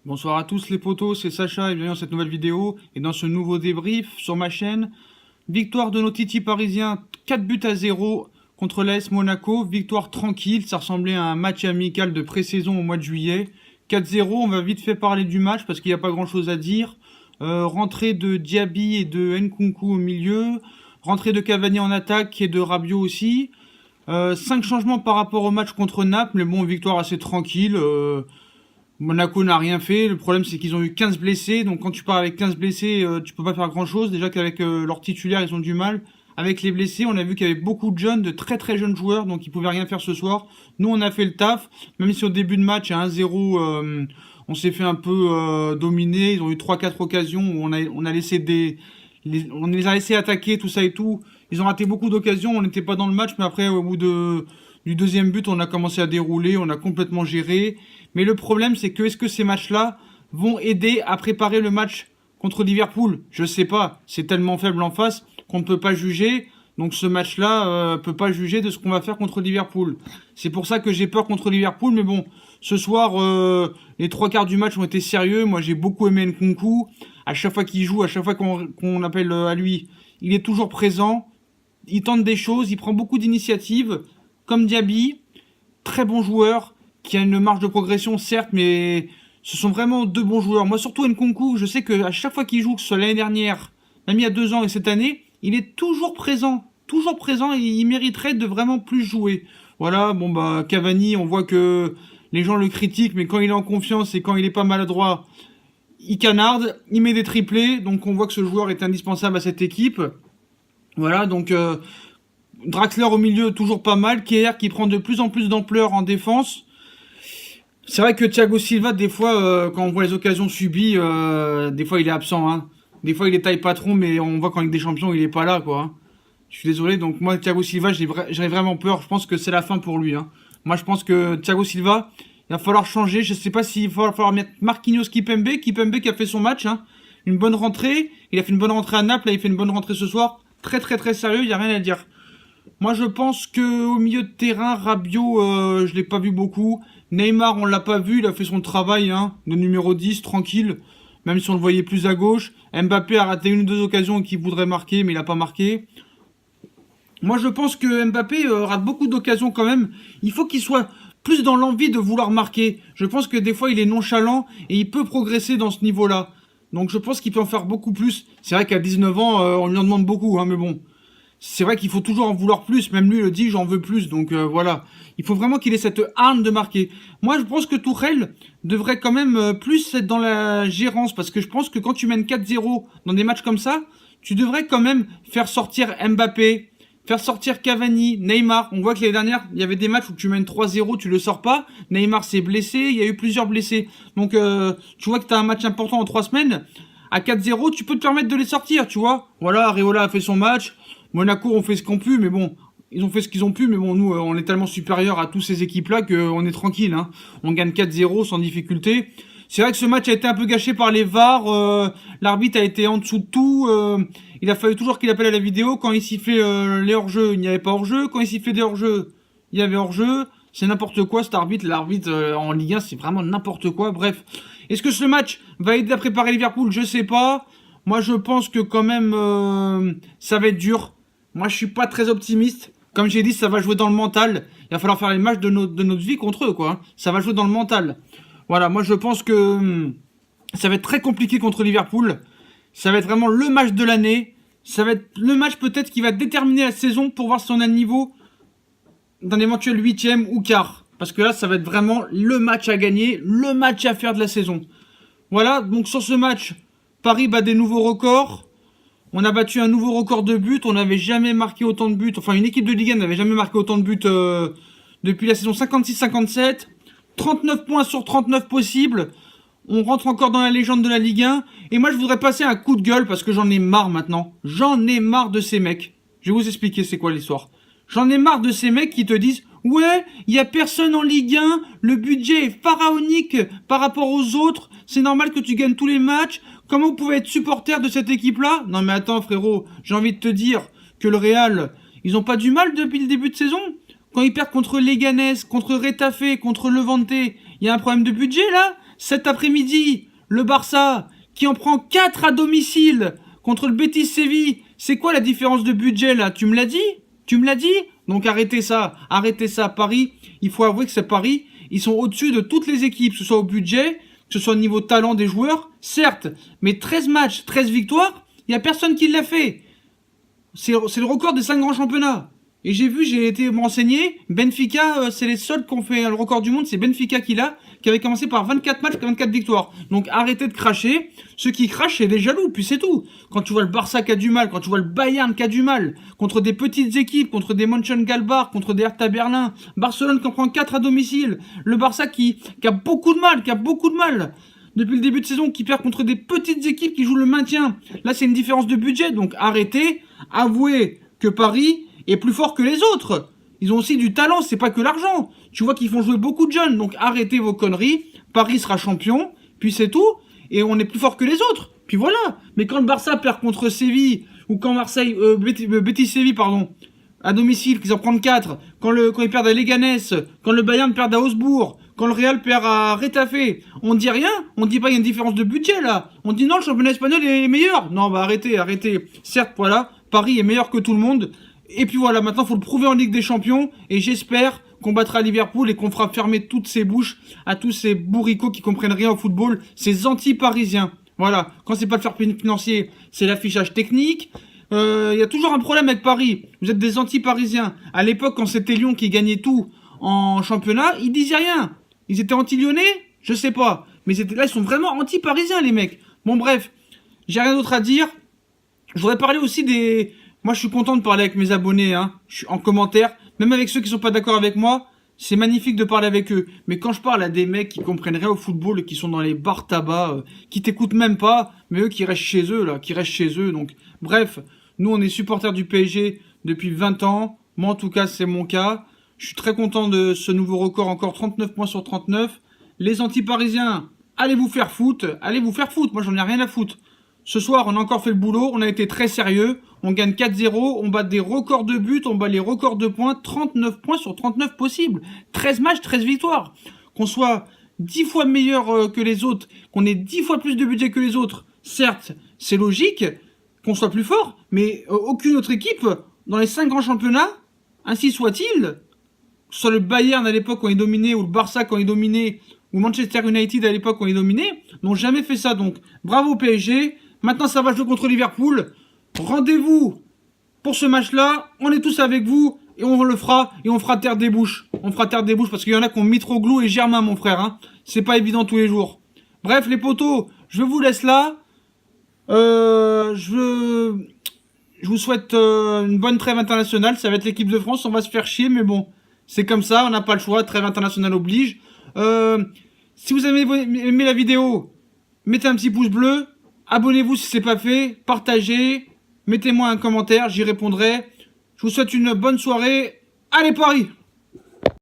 Bonsoir à tous les potos, c'est Sacha et bienvenue dans cette nouvelle vidéo et dans ce nouveau débrief sur ma chaîne. Victoire de nos titis parisiens, 4-0 contre l'AS Monaco, victoire tranquille, ça ressemblait à un match amical de pré-saison au mois de juillet. 4-0, on va vite fait parler du match parce qu'il n'y a pas grand chose à dire. Rentrée de Diaby et de Nkunku au milieu, rentrée de Cavani en attaque et de Rabiot aussi. 5 changements par rapport au match contre Naples, mais bon, victoire assez tranquille. Monaco n'a rien fait. Le problème, c'est qu'ils ont eu 15 blessés. Donc, quand tu pars avec 15 blessés, tu peux pas faire grand-chose. Déjà qu'avec leurs titulaires, ils ont du mal. Avec les blessés, on a vu qu'il y avait beaucoup de jeunes, de très très jeunes joueurs. Donc, ils pouvaient rien faire ce soir. Nous, on a fait le taf. Même si au début de match, à 1-0, on s'est fait un peu dominer. Ils ont eu 3-4 occasions où on a laissé on les a laissés attaquer, tout ça et tout. Ils ont raté beaucoup d'occasions. On n'était pas dans le match. Mais après, au bout du deuxième but, on a commencé à dérouler. On a complètement géré. Mais le problème, c'est que est-ce que ces matchs-là vont aider à préparer le match contre Liverpool? Je sais pas. C'est tellement faible en face qu'on ne peut pas juger. Donc ce match-là peut pas juger de ce qu'on va faire contre Liverpool. C'est pour ça que j'ai peur contre Liverpool. Mais bon, ce soir, les trois quarts du match ont été sérieux. Moi, j'ai beaucoup aimé Nkunku. À chaque fois qu'il joue, à chaque fois qu'on appelle à lui, il est toujours présent. Il tente des choses. Il prend beaucoup d'initiatives. Comme Diaby, très bon joueur qui a une marge de progression, certes, mais ce sont vraiment deux bons joueurs. Moi, surtout Nkunku, je sais qu'à chaque fois qu'il joue, que ce soit l'année dernière, même il y a 2 ans et cette année, il est toujours présent. Toujours présent et il mériterait de vraiment plus jouer. Voilà, bon bah, Cavani, on voit que les gens le critiquent, mais quand il est en confiance et quand il est pas maladroit, il canarde, il met des triplés, donc on voit que ce joueur est indispensable à cette équipe. Voilà, donc Draxler au milieu, toujours pas mal. Kier qui prend de plus en plus d'ampleur en défense. C'est vrai que Thiago Silva, des fois, quand on voit les occasions subies, des fois il est absent. Hein. Des fois il est taille patron, mais on voit qu'en Ligue des Champions, il est pas là, quoi. Hein. Je suis désolé. Donc moi, Thiago Silva, j'ai vraiment peur. Je pense que c'est la fin pour lui. Hein. Moi, je pense que Thiago Silva, il va falloir changer. Je sais pas s'il va falloir mettre Marquinhos Kimpembe qui a fait son match. Hein. Une bonne rentrée. Il a fait une bonne rentrée à Naples. Là, il fait une bonne rentrée ce soir. Très très très sérieux. Il y a rien à dire. Moi, je pense que au milieu de terrain, Rabiot, je l'ai pas vu beaucoup. Neymar, on l'a pas vu, il a fait son travail, hein, de numéro 10, tranquille. Même si on le voyait plus à gauche. Mbappé a raté une ou deux occasions qu'il voudrait marquer, mais il a pas marqué. Moi, je pense que Mbappé rate beaucoup d'occasions quand même. Il faut qu'il soit plus dans l'envie de vouloir marquer. Je pense que des fois, il est nonchalant et il peut progresser dans ce niveau-là. Donc, je pense qu'il peut en faire beaucoup plus. C'est vrai qu'à 19 ans, on lui en demande beaucoup, hein, mais bon. C'est vrai qu'il faut toujours en vouloir plus. Même lui le dit, j'en veux plus. Donc voilà. Il faut vraiment qu'il ait cette arme de marquer. Moi, je pense que Tuchel devrait quand même plus être dans la gérance. Parce que je pense que quand tu mènes 4-0 dans des matchs comme ça, tu devrais quand même faire sortir Mbappé, faire sortir Cavani, Neymar. On voit que l'année dernière, il y avait des matchs où tu mènes 3-0, tu le sors pas. Neymar s'est blessé, il y a eu plusieurs blessés. Donc tu vois que tu as un match important en 3 semaines. À 4-0, tu peux te permettre de les sortir, tu vois. Voilà, Areola a fait son match. Monaco ont fait ce qu'on pu, mais bon, ils ont fait ce qu'ils ont pu, mais bon, nous, on est tellement supérieurs à toutes ces équipes-là qu'on est tranquille. Hein. On gagne 4-0 sans difficulté. C'est vrai que ce match a été un peu gâché par les VAR. L'arbitre a été en dessous de tout. Il a fallu toujours qu'il appelle à la vidéo. Quand il sifflait les hors-jeux, il n'y avait pas hors-jeu. Quand il sifflait des hors-jeux, il y avait hors-jeu. C'est n'importe quoi cet arbitre. L'arbitre en Ligue 1, c'est vraiment n'importe quoi. Bref, est-ce que ce match va aider à préparer Liverpool? Je sais pas. Moi, je pense que quand même, ça va être dur. Moi, je suis pas très optimiste. Comme j'ai dit, ça va jouer dans le mental. Il va falloir faire les matchs de notre vie contre eux, quoi. Ça va jouer dans le mental. Voilà, moi, je pense que ça va être très compliqué contre Liverpool. Ça va être vraiment le match de l'année. Ça va être le match peut-être qui va déterminer la saison pour voir si on a le niveau d'un éventuel 8e ou quart. Parce que là, ça va être vraiment le match à gagner, le match à faire de la saison. Voilà, donc sur ce match, Paris bat des nouveaux records. On a battu un nouveau record de buts. On n'avait jamais marqué autant de buts. Enfin, une équipe de Ligue 1 n'avait jamais marqué autant de buts depuis la saison 56-57. 39 points sur 39 possibles. On rentre encore dans la légende de la Ligue 1. Et moi, je voudrais passer un coup de gueule parce que j'en ai marre maintenant. J'en ai marre de ces mecs. Je vais vous expliquer c'est quoi l'histoire. J'en ai marre de ces mecs qui te disent « Ouais, il y a personne en Ligue 1. Le budget est pharaonique par rapport aux autres. C'est normal que tu gagnes tous les matchs. » Comment vous pouvez être supporter de cette équipe-là? Non mais attends frérot, j'ai envie de te dire que le Real, ils ont pas du mal depuis le début de saison. Quand ils perdent contre Leganés, contre Retafe, contre Levante, il y a un problème de budget là? cet après-midi, le Barça qui en prend 4 à domicile contre le Betis Séville. C'est quoi la différence de budget là? Tu me l'as dit? Tu me l'as dit? Donc arrêtez ça, Paris. Il faut avouer que c'est Paris. Ils sont au-dessus de toutes les équipes, que ce soit au budget, que ce soit au niveau talent des joueurs, certes. Mais 13 matchs, 13 victoires, il n'y a personne qui l'a fait. C'est le record des 5 grands championnats. Et j'ai été m'enseigner, Benfica, c'est les seuls qui ont fait le record du monde, c'est Benfica qui avait commencé par 24 matchs, 24 victoires. Donc arrêtez de cracher. Ceux qui crachent, c'est des jaloux, puis c'est tout. Quand tu vois le Barça qui a du mal, quand tu vois le Bayern qui a du mal, contre des petites équipes, contre des Mönchengladbach, contre des Hertha Berlin, Barcelone qui en prend 4 à domicile, le Barça qui a beaucoup de mal, depuis le début de saison, qui perd contre des petites équipes qui jouent le maintien. Là, c'est une différence de budget, donc arrêtez, avouez que Paris est plus fort que les autres. Ils ont aussi du talent, c'est pas que l'argent. Tu vois qu'ils font jouer beaucoup de jeunes, donc arrêtez vos conneries. Paris sera champion, puis c'est tout, et on est plus fort que les autres. Puis voilà. Mais quand le Barça perd contre Séville, ou quand Betis Séville, pardon, à domicile, qu'ils en prennent 4, quand ils perdent à Leganés, quand le Bayern perd à Augsbourg, quand le Real perd à Retafe, on dit rien, on dit pas il y a une différence de budget là. On dit non, le championnat espagnol est meilleur. Non, bah arrêtez. Certes, voilà, Paris est meilleur que tout le monde. Et puis voilà, maintenant, il faut le prouver en Ligue des Champions. Et j'espère qu'on battra Liverpool et qu'on fera fermer toutes ces bouches à tous ces bourricots qui comprennent rien au football. Ces anti-parisiens. Voilà. Quand c'est pas le fair play financier, c'est l'affichage technique. Il y a toujours un problème avec Paris. Vous êtes des anti-parisiens. À l'époque, quand c'était Lyon qui gagnait tout en championnat, ils disaient rien. Ils étaient anti-lyonnais? Je sais pas. Mais là, ils sont vraiment anti-parisiens, les mecs. Bon, bref. J'ai rien d'autre à dire. Je voudrais parler aussi des... Moi, je suis content de parler avec mes abonnés, hein. Je suis en commentaire, même avec ceux qui sont pas d'accord avec moi, c'est magnifique de parler avec eux. Mais quand je parle à des mecs qui comprennent rien au football et qui sont dans les bars tabac, qui t'écoutent même pas, mais eux qui restent chez eux, là, donc, bref, nous, on est supporters du PSG depuis 20 ans. Moi, en tout cas, c'est mon cas. Je suis très content de ce nouveau record, encore 39 points sur 39. Les anti-parisiens, allez vous faire foutre. Moi, j'en ai rien à foutre. Ce soir, on a encore fait le boulot, on a été très sérieux, on gagne 4-0, on bat des records de buts, on bat les records de points, 39 points sur 39 possibles, 13 matchs, 13 victoires. Qu'on soit 10 fois meilleur que les autres, qu'on ait 10 fois plus de budget que les autres, certes, c'est logique qu'on soit plus fort, mais aucune autre équipe, dans les 5 grands championnats, ainsi soit-il, que ce soit le Bayern à l'époque quand il dominait, ou le Barça quand il dominait, ou Manchester United à l'époque quand il dominait, n'ont jamais fait ça. Donc, bravo PSG. Maintenant, ça va jouer contre Liverpool. Rendez-vous pour ce match-là. On est tous avec vous et on le fera et on fera taire des bouches. On fera taire des bouches parce qu'il y en a qui ont Mitroglou et Germain, mon frère. Hein. C'est pas évident tous les jours. Bref, les potos, je vous laisse là. Je vous souhaite une bonne trêve internationale. Ça va être l'équipe de France. On va se faire chier, mais bon, c'est comme ça. On n'a pas le choix. Trêve internationale oblige. Si vous avez aimé la vidéo, mettez un petit pouce bleu. Abonnez-vous si c'est pas fait, partagez, mettez-moi un commentaire, j'y répondrai. Je vous souhaite une bonne soirée. Allez Paris!